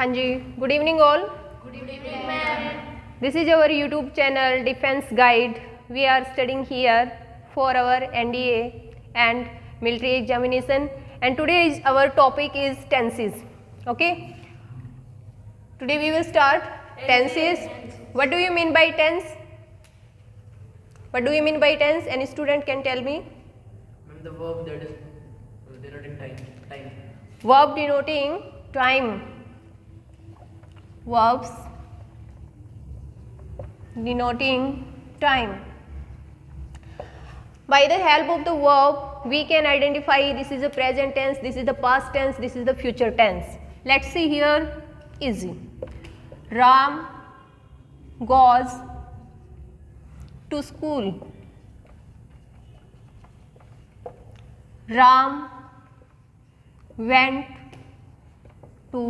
हाँ जी, good evening all. Good evening, ma'am. This is our YouTube channel Defense Guide. We are studying here for our NDA and military examination, and today is our topic is tenses. Okay. Today we will start tenses. What do you mean by tense? What do you mean by tense? Any student can tell me? Ma'am, the verb that is denoting time. Verb denoting time. Verbs denoting time. By the help of the verb, we can identify this is the present tense, this is the past tense, this is the future tense. Let's see here. Easy. Ram goes to school. Ram went to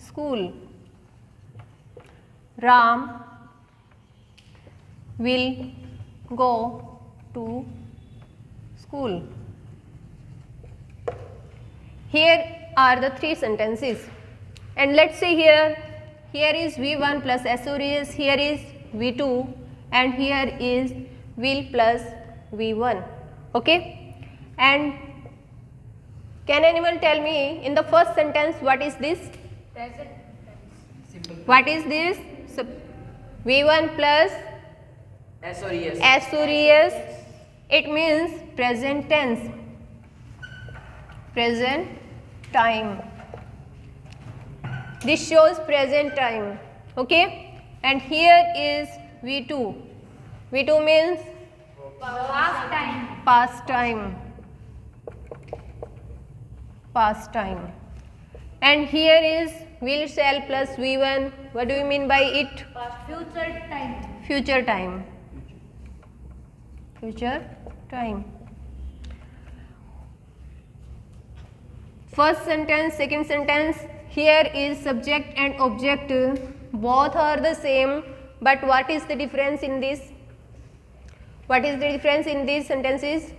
school. Ram will go to school. Here are the three sentences, and let's see here. Here is V1 plus SOS, here is V2, and here is will plus V1. Okay, and can anyone tell me in the first sentence what is this? Present. Simple. What is this? So, V1 plus S or yes. S or es, it means present tense, present time. This shows present time. Okay, and here is V2. V2 means Past time. past time. Past time. And here is will shall plus V1. What do you mean by it? Future time. Future time. Future time. First sentence, second sentence, here is subject and object. Both are the same, but what is the difference in this? What is the difference in these sentences?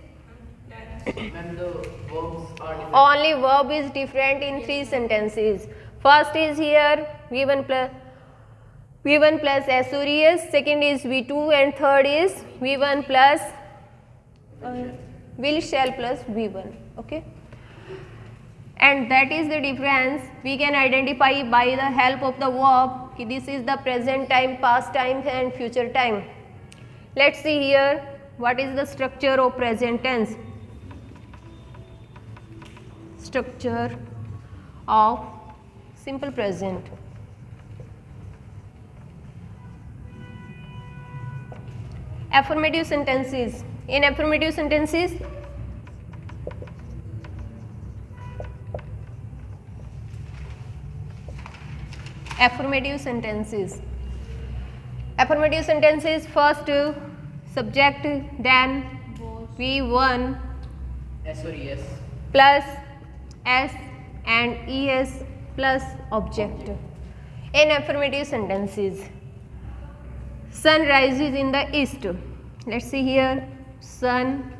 Ma'am, the verbs are different. Only verb is different in three sentences. First is here V1 plus S or es, second is V2, and third is V1 plus will shall plus V1. Okay, and that is the difference we can identify by the help of the verb. This is the present time, past time, and future time. Let's see here what is the structure of present tense. Structure of simple present. Affirmative sentences. In affirmative sentences, affirmative sentences. Affirmative sentences, first subject, then V1 S or yes. plus S and ES plus object. In affirmative sentences, sun rises in the east. Let's see here, sun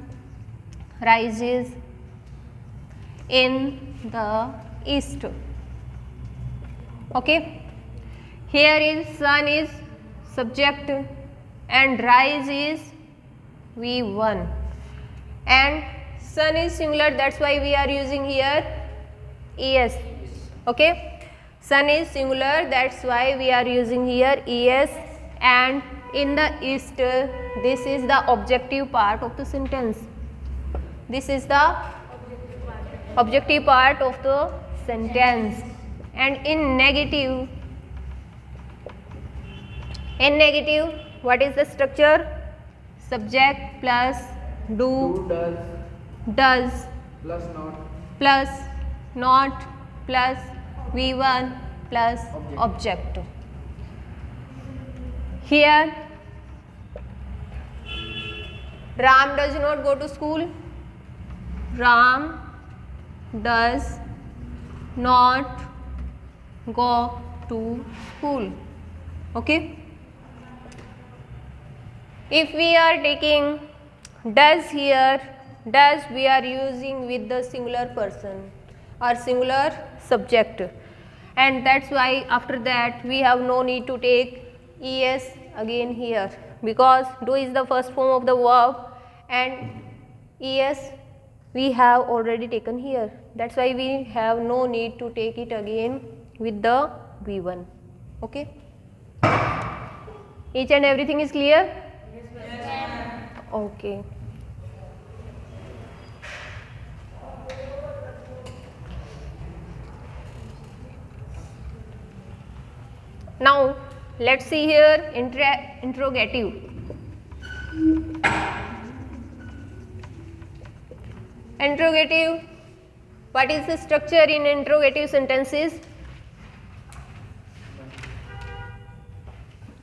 rises in the east. Okay, here is sun is subject and rise is V1, and sun is singular, that's why we are using here ES. Okay, sun is singular, that's why we are using here ES, and in the east, this is the objective part of the sentence. This is the objective part of the sentence. And in negative, what is the structure? Subject plus do, does Plus not. plus not plus V1 plus object. Here Ram does not go to school. Ram does not go to school. Okay, if we are taking does here, does we are using with the singular person or singular subject, and that's why after that we have no need to take es again here, because do is the first form of the verb and es we have already taken here. That's why we have no need to take it again with the V1. Okay, each and everything is clear? Yes. Okay. Now let's see here interrogative. Interrogative, what is the structure in interrogative sentences?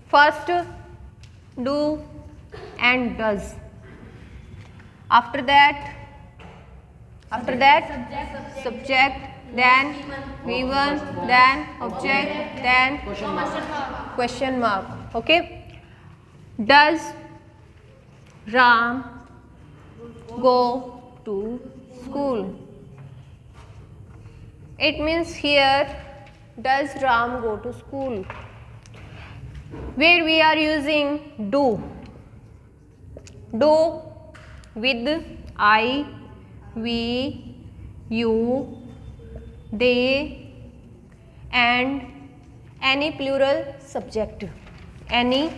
First, do and does. After that subject, then V1, then object, then question mark. Okay, does Ram go to school? It means here, does Ram go to school? Where we are using do with I, we, you, they and any plural subject, any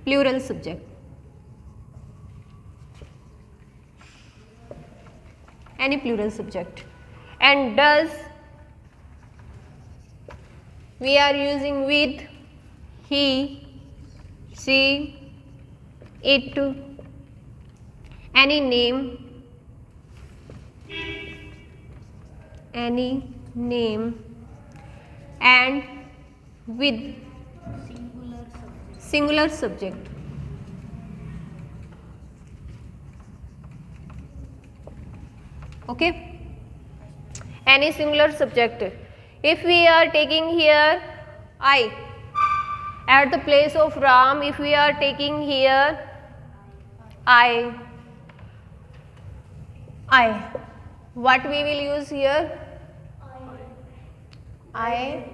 plural subject, any plural subject. And does we are using with he, she, it, any name, and with singular subject. Okay, any singular subject. If we are taking here I at the place of Ram, if we are taking here I, what we will use here? I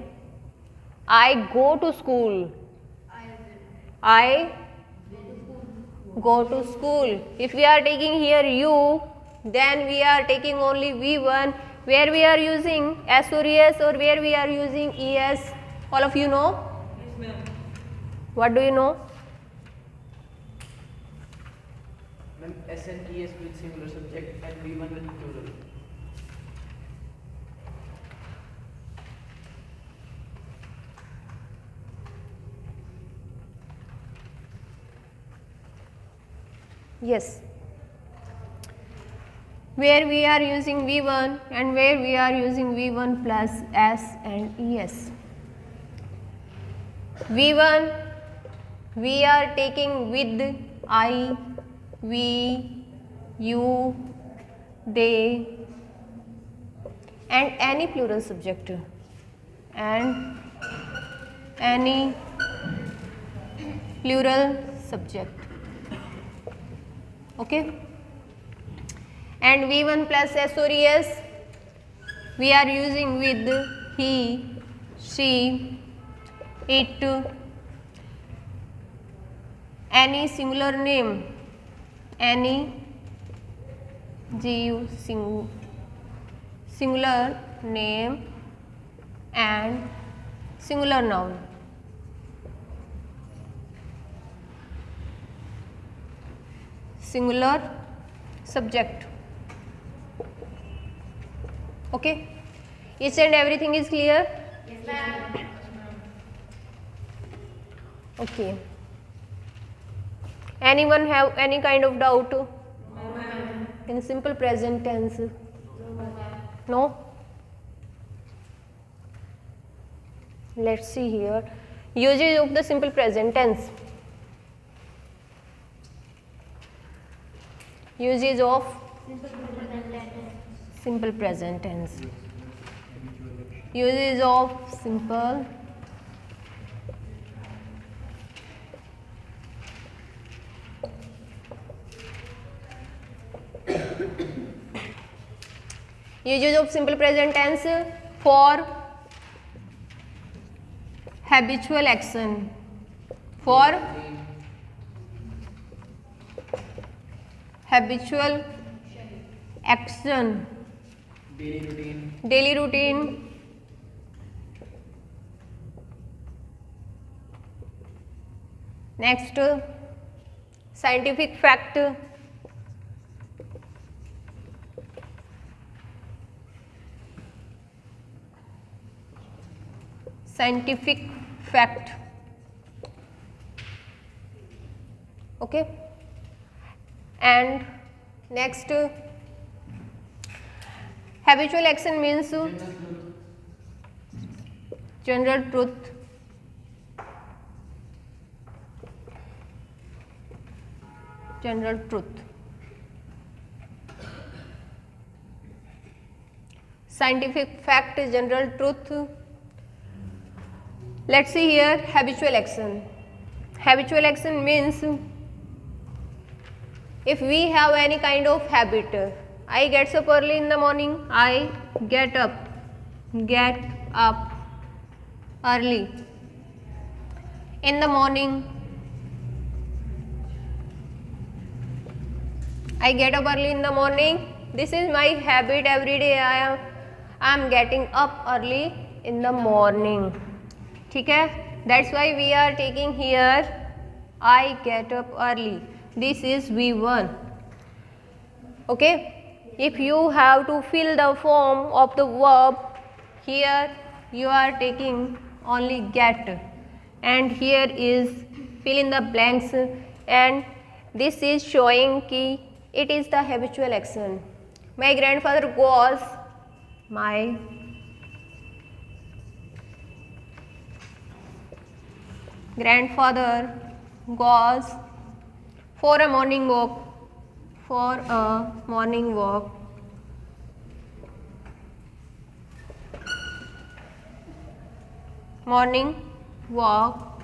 go to school. I go to school. If we are taking here you, then we are taking only V1. Where we are using S or ES, or where we are using ES? All of you know? Yes, ma'am. What do you know? Ma'am, S and ES with singular subject and V1 with plural. Yes. Where we are using V1 and where we are using V1 plus S and ES. V1 we are taking with I, we, you, they and any plural subject and any plural subject. Okay, and V1 plus S or ES we are using with he, she, it, any singular name, any GU singular name and singular noun. Singular subject. Okay, each and everything is clear? Yes, ma'am. Okay, anyone have any kind of doubt? No, ma'am. In simple present tense? No, ma'am. No? Let's see here. Usage of the simple present tense. Usage of simple present tense. Usage of simple usage of simple present tense. for habitual action. For habitual action, daily routine, daily routine, next scientific fact, scientific fact. Okay, and next habitual action means general truth, general truth. Scientific fact is general truth. Let's see here habitual action. Habitual action means if we have any kind of habit, I get up early in the morning, I get up early in the morning, I get up early in the morning. This is my habit every day. I am getting up early in the morning. ठीक है, that's why we are taking here I get up early. This is V1. Okay, if you have to fill the form of the verb, here you are taking only get, and here is fill in the blanks, and this is showing कि it is the habitual action. My grandfather goes, my grandfather goes for a morning walk, morning walk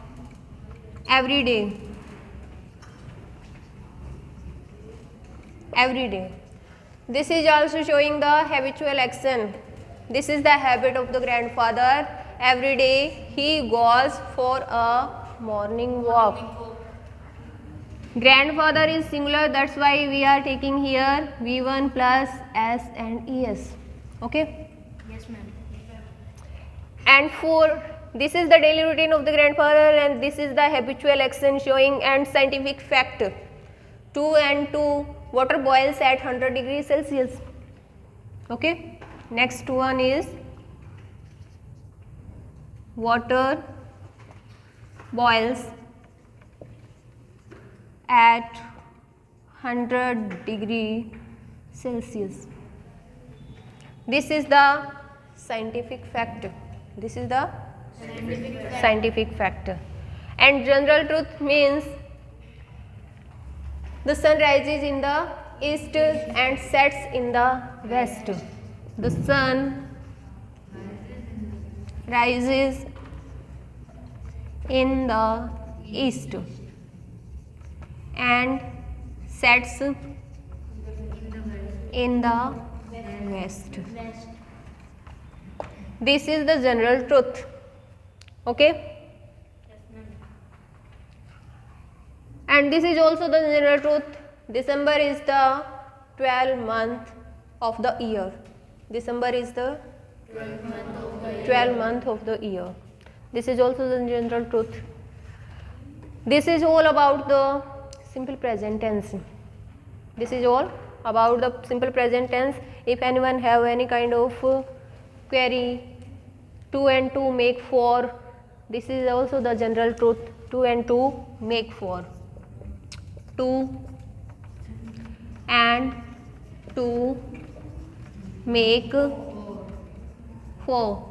every day. This is also showing the habitual action. This is the habit of the grandfather. Every day he goes for a morning walk. Grandfather is singular, that's why we are taking here V1 plus S and ES. Okay. Yes, ma'am. And for this is the daily routine of the grandfather, and this is the habitual action showing and scientific fact. 2 and 2 water boils at 100 degrees Celsius. Okay. Next one is water boils at 100 degree Celsius. This is the scientific fact. This is the scientific fact. And general truth means the sun rises in the east and sets in the west. The sun rises in the east and sets in the west. This is the general truth. Okay. And this is also the general truth. December is the 12th month of the year. December is the 12th month of the year. This is also the general truth. This is all about the simple present tense. This is all about the simple present tense. If anyone have any kind of query, 2 and 2 make 4. This is also the general truth. 2 and 2 make 4. 2 and 2 make 4.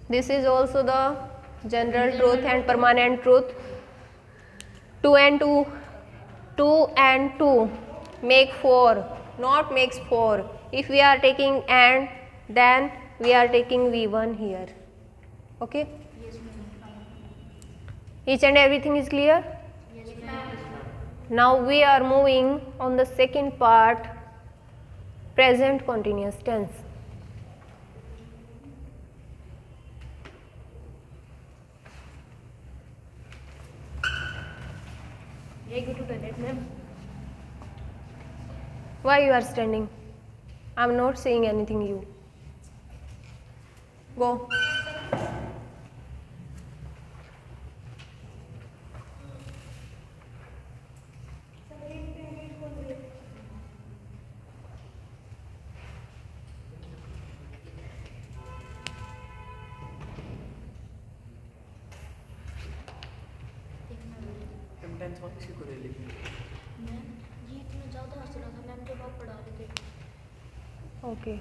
This is also the general truth and permanent truth. 2 and 2 make 4, not makes 4. If we are taking and, then we are taking V1 here. Okay. Each and everything is clear. Now we are moving on the second part, present continuous tense. I go to toilet, ma'am. Why you are standing? I'm not saying anything you. Go. Ma'am 10th marks की को ले लेंगे ma'am ये इतना ज़्यादा हंस रहा था मैम जब आप पढ़ा रहे थे। Okay.